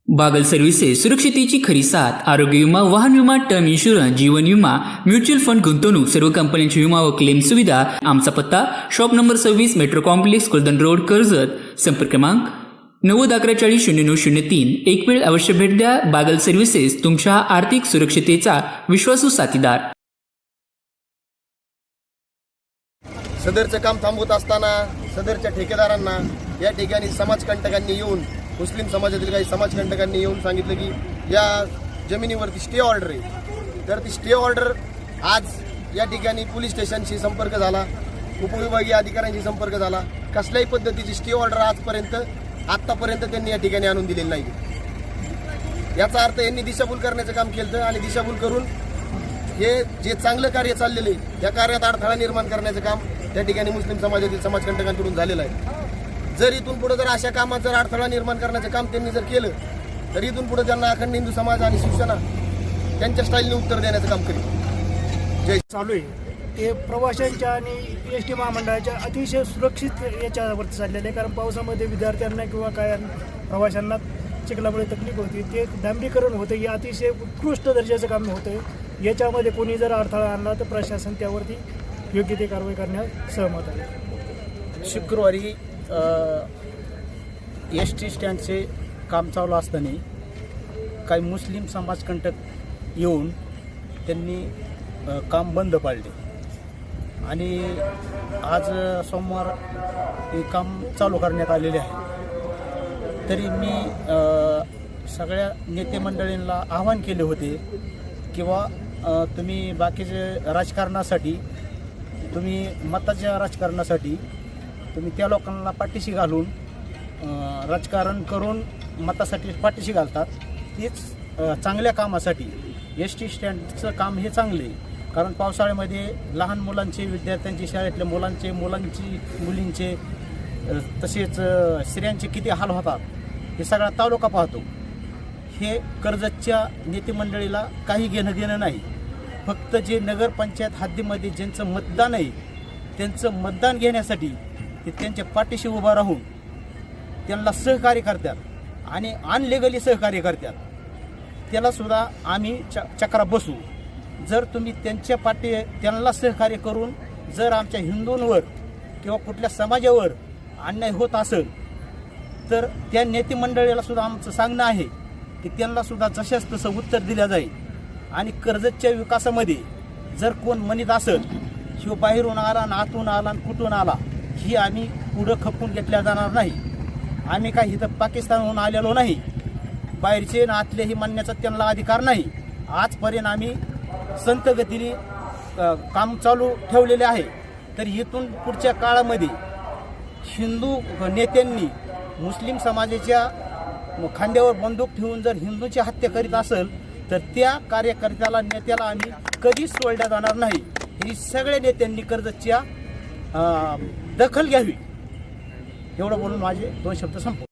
Bagal services सुरक्षितेची खरी साथ। आरोग्य विमा, वाहन विमा, टर्म इन्शुरन्स, जीवन विमा, म्युच्युअल फंड, गुंतवणूक, सर्व कंपन्यांची विमा व क्लेम सुविधा। आमचा पत्ता shop number 26, metro complex, Kuldan road, Karjat. संपर्क क्रमांक 9011400903। एक वेळ अवश्य भेट द्या। बागल सर्व्हिसेस, तुमच्या आर्थिक सुरक्षितेचा विश्वासू साथीदार। सदरचं काम थांबवत असताना सदरच्या ठेकेदारांना या ठिकाणी समाजकंटकांनी येऊन, मुस्लिम समाजातील काही समाजकंटकांनी येऊन सांगितलं की या जमिनीवरती स्टे ऑर्डर आहे। तर ती स्टे ऑर्डर आज या ठिकाणी पोलीस स्टेशनशी संपर्क झाला, उपविभागीय अधिकाऱ्यांशी संपर्क झाला। कसल्याही पद्धतीची स्टे ऑर्डर आत्तापर्यंत त्यांनी या ठिकाणी आणून दिलेली नाही। याचा अर्थ यांनी दिशाभूल करण्याचं काम केलं आणि दिशाभूल करून हे जे चांगलं कार्य चाललेलं आहे त्या कार्यात अडथळा निर्माण करण्याचं काम त्या ठिकाणी मुस्लिम समाजातील समाजकंटकांकडून झालेलं आहे। जर इथून पुढे जर अशा कामात जर अडथळा निर्माण करण्याचं काम त्यांनी जर केलं तर इथून पुढे त्यांना अखंड हिंदू समाज आणि शिवसेना त्यांच्या स्टाईलने उत्तर देण्याचं काम करेल। जय चालू आहे ते प्रवाशांच्या आणि एस टी महामंडळाच्या अतिशय सुरक्षित याच्यावरती चाललेलं आहे। कारण पावसामध्ये विद्यार्थ्यांना किंवा काय प्रवाशांना चिखलामुळे तकलीफ होती, ते डांबरीकरण होतं, हे अतिशय उत्कृष्ट दर्जाचं काम होतं। याच्यामध्ये कोणी जर अडथळा आणला तर प्रशासन त्यावरती योग्य ते कारवाई करण्यास सहमत आहे। शुक्रवारी एस टी स्टँडचे काम चालू असताना काही मुस्लिम समाजकंटक येऊन त्यांनी काम बंद पाडले आणि आज सोमवार हे काम चालू करण्यात आलेले आहे। तरी मी सगळ्या नेते मंडळींना आवाहन केले होते किंवा तुम्ही बाकीचे राजकारणासाठी, तुम्ही मताच्या राजकारणासाठी तुम्ही त्या लोकांना पाठीशी घालून राजकारण करून मतासाठी पाठीशी घालतात, तीच चांगल्या कामासाठी एस टी स्टँडचं काम हे चांगले आहे। कारण पावसाळ्यामध्ये लहान मुलांचे, विद्यार्थ्यांचे, शाळेतल्या मुलींचे तसेच स्त्रियांचे किती हाल होतात हे सगळा तालुका पाहतो। हे कर्जतच्या नेते मंडळीला काही घेणं नाही। फक्त जे नगरपंचायत हद्दीमध्ये ज्यांचं मतदान आहे त्यांचं मतदान घेण्यासाठी ते त्यांच्या पाठीशी उभा राहून त्यांना सहकार्य करतात आणि अनलिगली सहकार्य करतात, त्यालासुद्धा आम्ही चक्रा बसू। जर तुम्ही त्यांना सहकार्य करून जर आमच्या हिंदूंवर किंवा कुठल्या समाजावर अन्याय होत असेल तर त्या नेते मंडळीला सुद्धा आमचं सांगणं आहे की त्यांनासुद्धा जशाच तसं उत्तर दिलं जाईल। आणि कर्जतच्या विकासामध्ये जर कोण म्हणत असेल किंवा बाहेरून आला आणि आतून आला आणि कुठून आला, ही आम्ही पुढं खपवून घेतल्या जाणार नाही। आम्ही काही इथं पाकिस्तानहून आलेलो नाही, बाहेरचे ना आतलेही म्हणण्याचा त्यांना अधिकार नाही। आजपर्यंत आम्ही संत गतीने काम चालू ठेवलेले आहे। तर इथून पुढच्या काळामध्ये हिंदू नेत्यांनी मुस्लिम समाजाच्या खांद्यावर बंदूक ठेवून जर हिंदूची हत्या करीत असेल तर त्या कार्यकर्त्याला, नेत्याला आम्ही कधीच सोडल्या जाणार नाही। ही सगळ्या नेत्यांनी कर्जतच्या दखल घ्यावी, एवढं बोलून माझे 2 शब्द संपवतो।